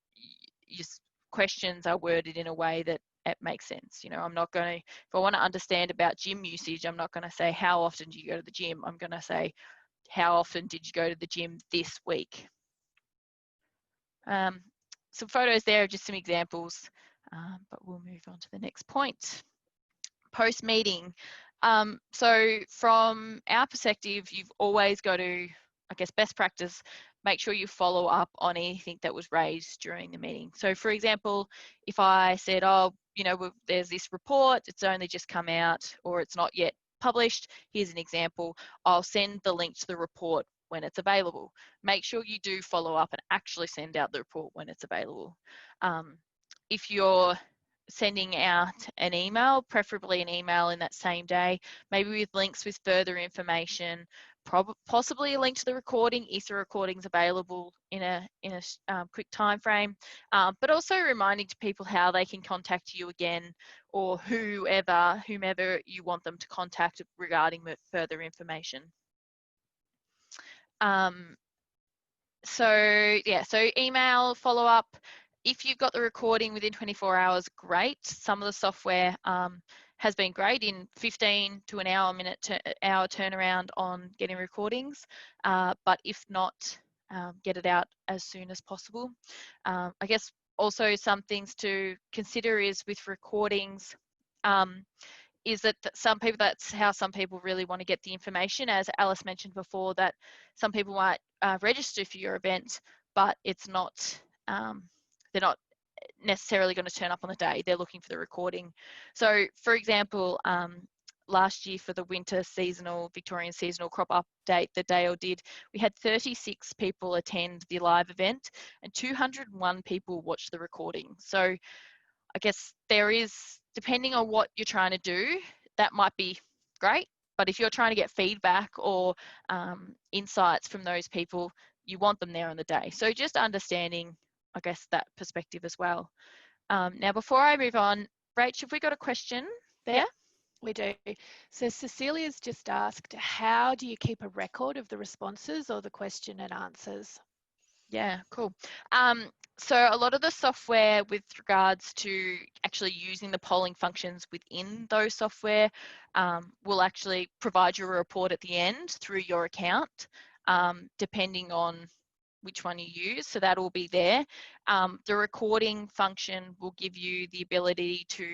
questions are worded in a way that it makes sense. You know, I'm not going to, if I want to understand about gym usage, I'm not going to say, how often do you go to the gym? I'm going to say, how often did you go to the gym this week? Some photos there are just some examples, but we'll move on to the next point. Post-meeting. So from our perspective, you've always got to, I guess, best practice, make sure you follow up on anything that was raised during the meeting. So for example, if I said, oh, you know, there's this report, it's only just come out, or it's not yet published, here's an example, I'll send the link to the report when it's available. Make sure you do follow up and actually send out the report when it's available. If you're sending out an email, preferably an email in that same day, maybe with links with further information, possibly a link to the recording if the recording's available in a quick time frame, but also reminding to people how they can contact you again, or whomever you want them to contact regarding further information. So yeah, so email follow-up. If you've got the recording within 24 hours, great. Some of the software has been great in 15 to an hour turnaround on getting recordings, but if not, get it out as soon as possible. I guess also some things to consider is with recordings, is that some people, that's how some people really want to get the information. As Alice mentioned before, that some people might register for your event, but it's not, they're not necessarily going to turn up on the day. They're looking for the recording. So for example, last year for the winter seasonal, Victorian seasonal crop update that Dale did, we had 36 people attend the live event and 201 people watch the recording. So I guess there is, depending on what you're trying to do, that might be great. But if you're trying to get feedback or insights from those people, you want them there on the day. So just understanding, I guess, that perspective as well. Now, before I move on, Rach, have we got a question there? Yeah, we do. So Cecilia's just asked, how do you keep a record of the responses or the question and answers? Yeah, cool. So a lot of the software with regards to actually using the polling functions within those software will actually provide you a report at the end through your account, depending on which one you use. So that will be there. The recording function will give you the ability to,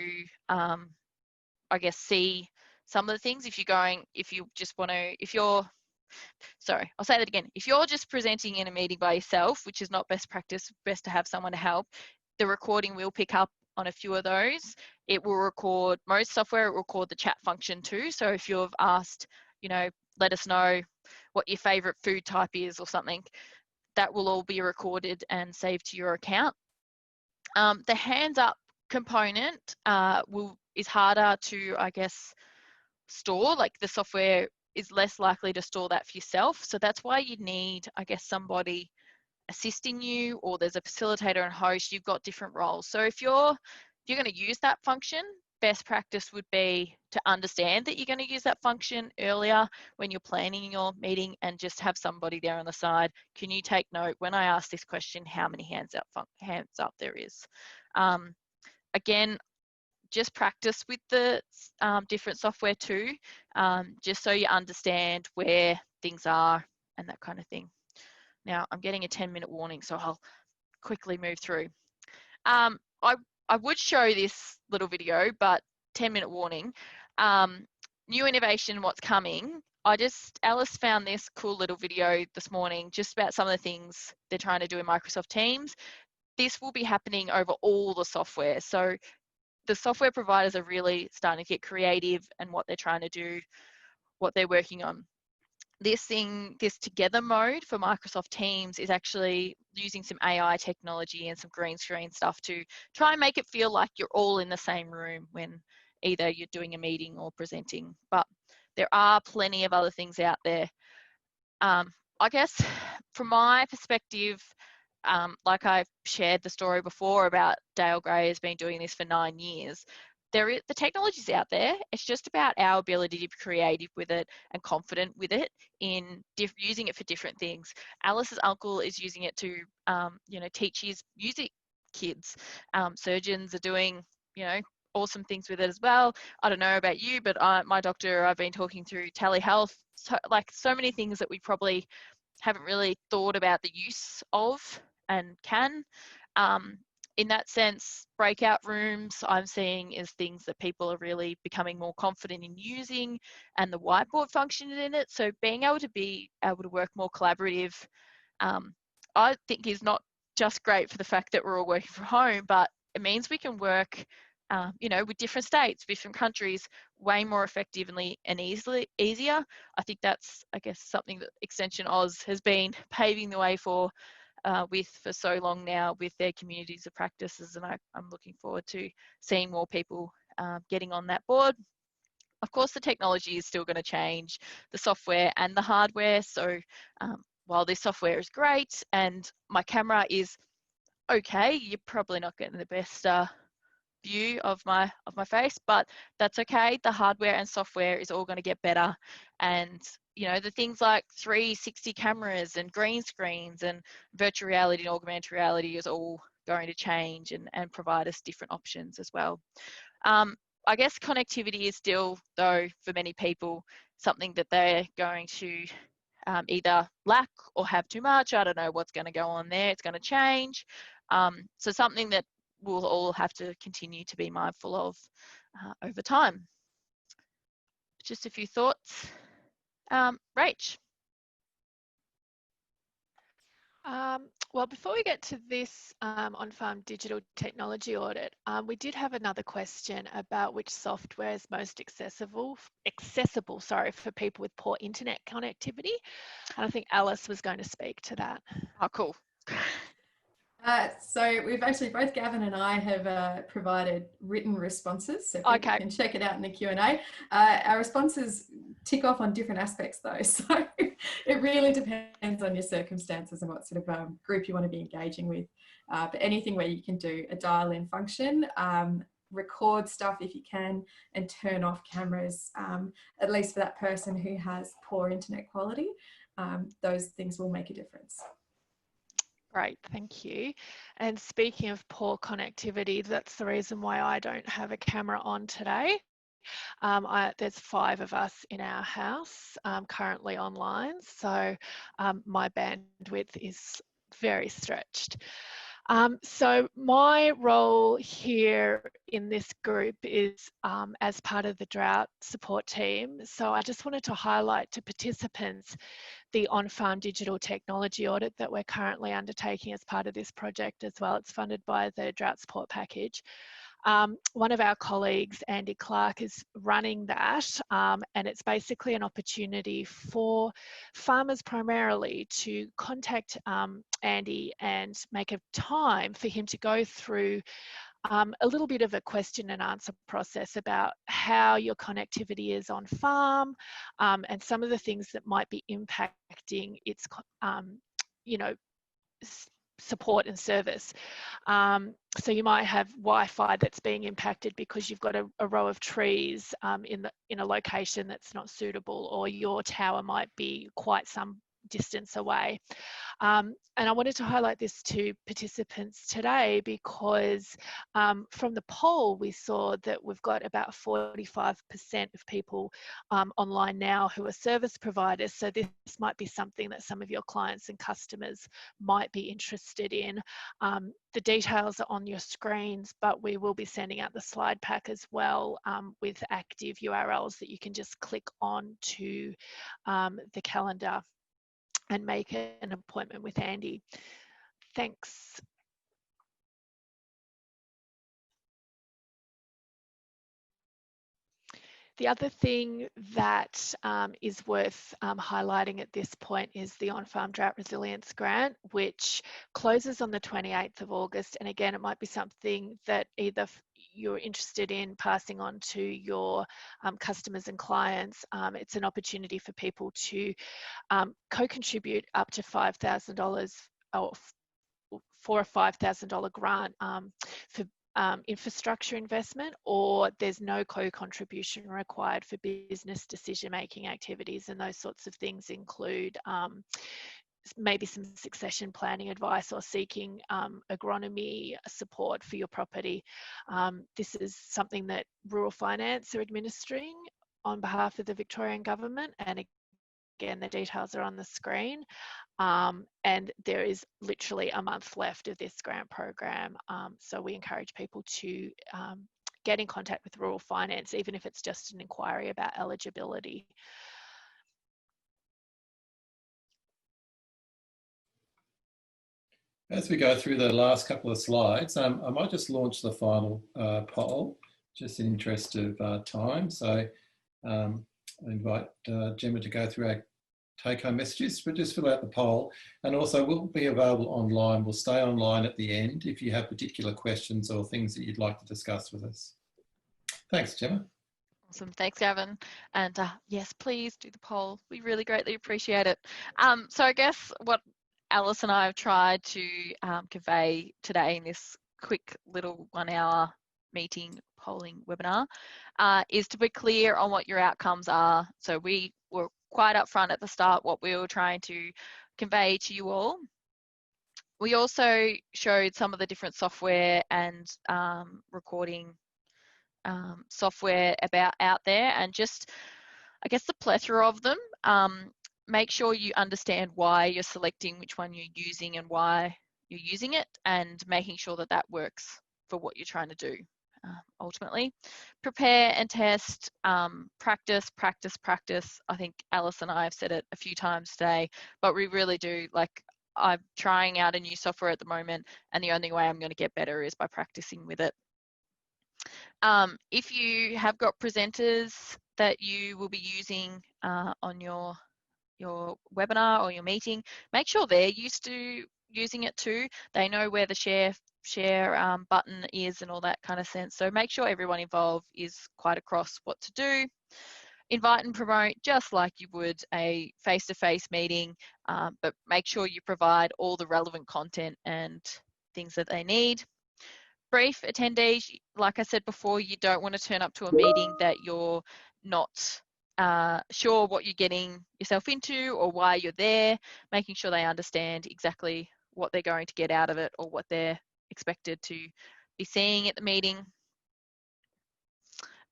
I guess, see some of the things. If you just want to, sorry, I'll say that again. If you're just presenting in a meeting by yourself, which is not best practice, best to have someone to help, the recording will pick up on a few of those. It will record, most software will record the chat function too. So if you've asked, you know, let us know what your favorite food type is or something, that will all be recorded and saved to your account. The hands up component is harder to, I guess, store. Like the software is less likely to store that for yourself. So that's why you need, I guess, somebody assisting you, or there's a facilitator and host. You've got different roles. So if you're you're going to use that function, best practice would be to understand that you're going to use that function earlier when you're planning your meeting, and just have somebody there on the side. Can you take note when I ask this question, how many hands up there is? Again, just practice with the different software too, just so you understand where things are and that kind of thing. Now, I'm getting a 10-minute warning, so I'll quickly move through. I would show this little video, but 10-minute warning. New innovation, what's coming. Alice found this cool little video this morning just about some of the things they're trying to do in Microsoft Teams. This will be happening over all the software. So the software providers are really starting to get creative and what they're trying to do, what they're working on. This together mode for Microsoft Teams is actually using some AI technology and some green screen stuff to try and make it feel like you're all in the same room when either you're doing a meeting or presenting. But there are plenty of other things out there. I guess from my perspective, like I've shared the story before about Dale Gray has been doing this for 9 years. The technology's out there. It's just about our ability to be creative with it and confident with it in using it for different things. Alice's uncle is using it to, teach his music kids. Surgeons are doing, awesome things with it as well. I don't know about you, but my doctor, I've been talking through telehealth, so many things that we probably haven't really thought about the use of and can. In that sense, breakout rooms I'm seeing is things that people are really becoming more confident in using, and the whiteboard function in it. So being able to work more collaborative, I think is not just great for the fact that we're all working from home, but it means we can work, with different states, different countries, way more effectively and easier. I think that's, something that Extension Aus has been paving the way for so long now with their communities of practices, and I'm looking forward to seeing more people getting on that board. Of course, the technology is still going to change, the software and the hardware. So while this software is great and my camera is okay, you're probably not getting the best view of my face, but that's okay. The hardware and software is all going to get better, and the things like 360 cameras and green screens and virtual reality and augmented reality is all going to change and provide us different options as well. I guess connectivity is still, though, for many people, something that they're going to either lack or have too much. I don't know what's going to go on there. It's going to change. So something that we'll all have to continue to be mindful of over time. Just a few thoughts. Rach. Well, before we get to this on-farm digital technology audit, we did have another question about which software is most accessible for people with poor internet connectivity. And I think Alice was going to speak to that. Oh, cool. So we've actually, both Gavin and I have provided written responses, so people can check it out in the Q&A. Our responses tick off on different aspects though, so it really depends on your circumstances and what sort of group you want to be engaging with. But anything where you can do a dial-in function, record stuff if you can, and turn off cameras, at least for that person who has poor internet quality, those things will make a difference. Great, thank you. And speaking of poor connectivity, that's the reason why I don't have a camera on today. There's 5 of us in our house currently online, so my bandwidth is very stretched. So my role here in this group is as part of the Drought support team. So I just wanted to highlight to participants the on-farm digital technology audit that we're currently undertaking as part of this project as well. It's funded by the Drought support package. One of our colleagues, Andy Clark, is running that, and it's basically an opportunity for farmers primarily to contact Andy and make a time for him to go through a little bit of a question and answer process about how your connectivity is on farm, and some of the things that might be impacting its, support and service. So you might have Wi-Fi that's being impacted because you've got a row of trees in a location that's not suitable, or your tower might be quite some distance away. And I wanted to highlight this to participants today because from the poll we saw that we've got about 45% of people online now who are service providers. So this might be something that some of your clients and customers might be interested in. The details are on your screens, but we will be sending out the slide pack as well with active URLs that you can just click on to the calendar and make an appointment with Andy. Thanks. The other thing that is worth highlighting at this point is the On-Farm Drought Resilience Grant, which closes on the 28th of August. And again, it might be something that either you're interested in passing on to your customers and clients. It's an opportunity for people to co-contribute up to $5,000 for a $5,000 grant for infrastructure investment, or there's no co-contribution required for business decision-making activities, and those sorts of things include maybe some succession planning advice or seeking agronomy support for your property. This is something that Rural Finance are administering on behalf of the Victorian Government, and again, the details are on the screen. And there is literally a month left of this grant program. So we encourage people to get in contact with Rural Finance, even if it's just an inquiry about eligibility. As we go through the last couple of slides, I might just launch the final poll, just in interest of time. So I invite Gemma to go through our take-home messages, but just fill out the poll. And also we'll be available online. We'll stay online at the end if you have particular questions or things that you'd like to discuss with us. Thanks, Gemma. Awesome, thanks Gavin. And yes, please do the poll. We really greatly appreciate it. So I guess what Alice and I have tried to convey today in this quick little 1 hour meeting polling webinar is to be clear on what your outcomes are. So we were quite upfront at the start what we were trying to convey to you all. We also showed some of the different software and recording software out there, and just I guess the plethora of them. Make sure you understand why you're selecting which one you're using and why you're using it, and making sure that that works for what you're trying to do. Ultimately, prepare and test, practice, practice, practice. I think Alice and I have said it a few times today, but we really do. Like, I'm trying out a new software at the moment, and the only way I'm going to get better is by practicing with it. If you have got presenters that you will be using on your webinar or your meeting, make sure they're used to using it too. They know where the share button is and all that kind of sense. So make sure everyone involved is quite across what to do. Invite and promote just like you would a face-to-face meeting, but make sure you provide all the relevant content and things that they need. Brief attendees, like I said before, you don't want to turn up to a meeting that you're not sure what you're getting yourself into or why you're there, making sure they understand exactly what they're going to get out of it or what they're expected to be seeing at the meeting.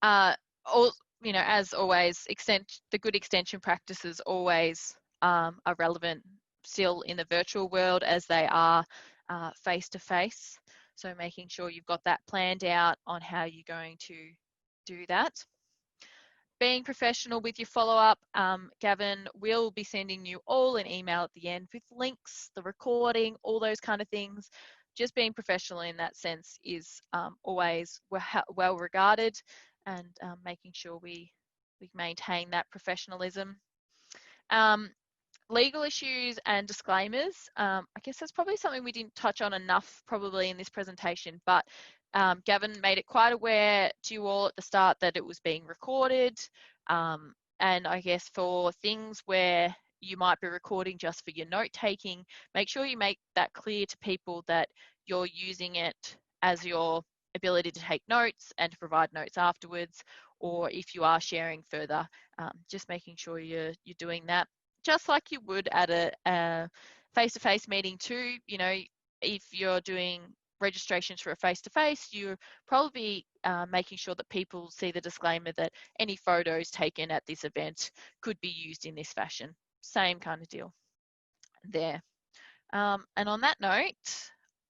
You know, as always, the good extension practices always are relevant still in the virtual world as they are face-to-face. So making sure you've got that planned out on how you're going to do that. Being professional with your follow-up. Gavin will be sending you all an email at the end with links, the recording, all those kind of things. Just being professional in that sense is always well regarded, and making sure we maintain that professionalism. Legal issues and disclaimers. I guess that's probably something we didn't touch on enough probably in this presentation, but Gavin made it quite aware to you all at the start that it was being recorded. And I guess for things where you might be recording just for your note taking. Make sure you make that clear to people that you're using it as your ability to take notes and to provide notes afterwards, or if you are sharing further, just making sure you're doing that just like you would at a face-to-face meeting too. You know, if you're doing registrations for a face-to-face, you're probably making sure that people see the disclaimer that any photos taken at this event could be used in this fashion. Same kind of deal there. And on that note,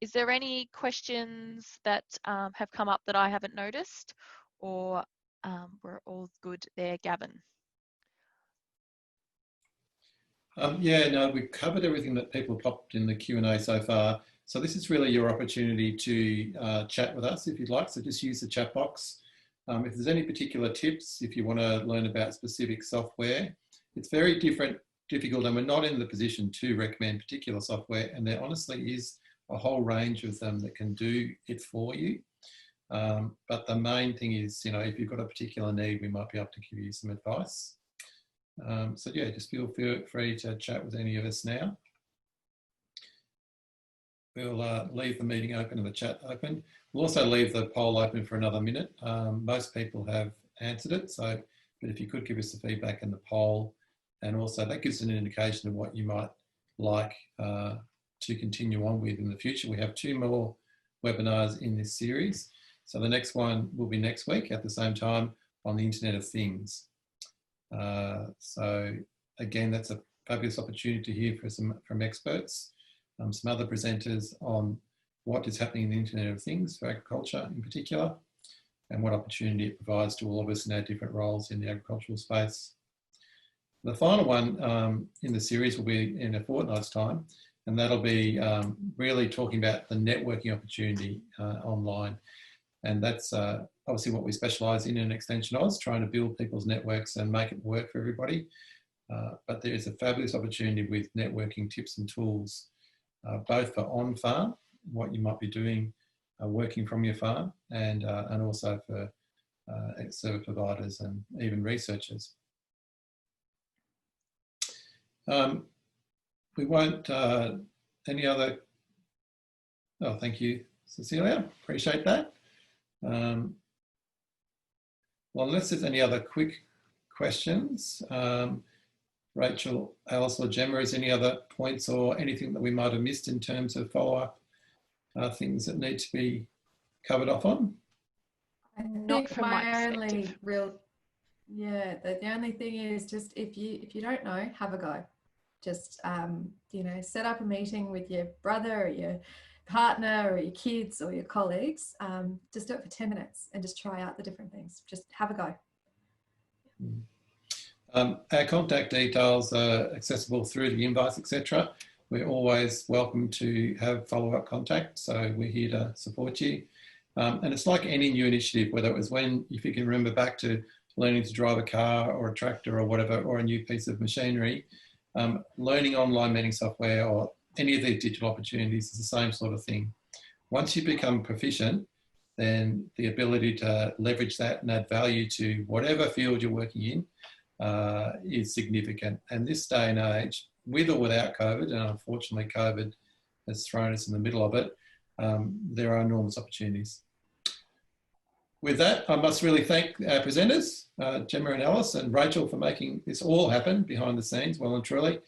is there any questions that have come up that I haven't noticed, or we're all good there, Gavin? Yeah, no, we've covered everything that people popped in the Q&A so far. So this is really your opportunity to chat with us if you'd like. So just use the chat box. If there's any particular tips, if you want to learn about specific software, it's very difficult, and we're not in the position to recommend particular software. And there honestly is a whole range of them that can do it for you. But the main thing is, you know, if you've got a particular need, we might be able to give you some advice. So yeah, just feel free to chat with any of us now. We'll leave the meeting open and the chat open. We'll also leave the poll open for another minute. Most people have answered it, so but if you could give us the feedback in the poll, and also that gives an indication of what you might like to continue on with in the future. We have 2 more webinars in this series. So the next one will be next week at the same time on the Internet of Things. So again, that's a fabulous opportunity to hear from experts, some other presenters on what is happening in the Internet of Things for agriculture in particular, and what opportunity it provides to all of us in our different roles in the agricultural space. The final one in the series will be in a fortnight's time, and that'll be really talking about the networking opportunity online. And that's obviously what we specialise in ExtensionAUST, trying to build people's networks and make it work for everybody. But there is a fabulous opportunity with networking tips and tools, both for on-farm, what you might be doing working from your farm, and also for service providers and even researchers. We won't, any other, oh, thank you, Cecilia, appreciate that. Well, unless there's any other quick questions, Rachel, Alice or Gemma, is any other points or anything that we might have missed in terms of follow-up things that need to be covered off on? Not from my perspective. The only thing is just if you don't know, have a go. Just you know, set up a meeting with your brother or your partner or your kids or your colleagues. Just do it for 10 minutes and just try out the different things. Just have a go. Our contact details are accessible through the invites, etc. We're always welcome to have follow-up contact, so we're here to support you. And it's like any new initiative, whether it was if you can remember back to learning to drive a car or a tractor or whatever, or a new piece of machinery, learning online meeting software or any of these digital opportunities is the same sort of thing. Once you become proficient, then the ability to leverage that and add value to whatever field you're working in is significant. And this day and age, with or without COVID, and unfortunately COVID has thrown us in the middle of it, there are enormous opportunities. With that, I must really thank our presenters, Gemma and Alice and Rachel, for making this all happen behind the scenes, well and truly.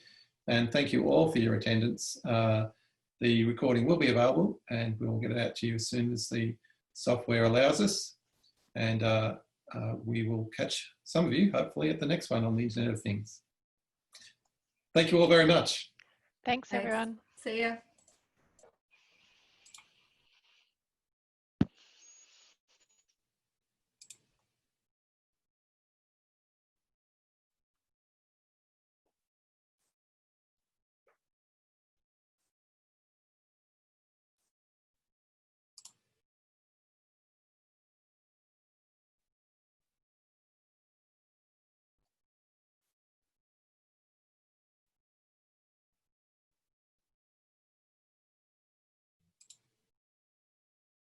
And thank you all for your attendance. The recording will be available and we'll get it out to you as soon as the software allows us. And we will catch some of you, hopefully, at the next one on the Internet of Things. Thank you all very much. Thanks, everyone. See ya.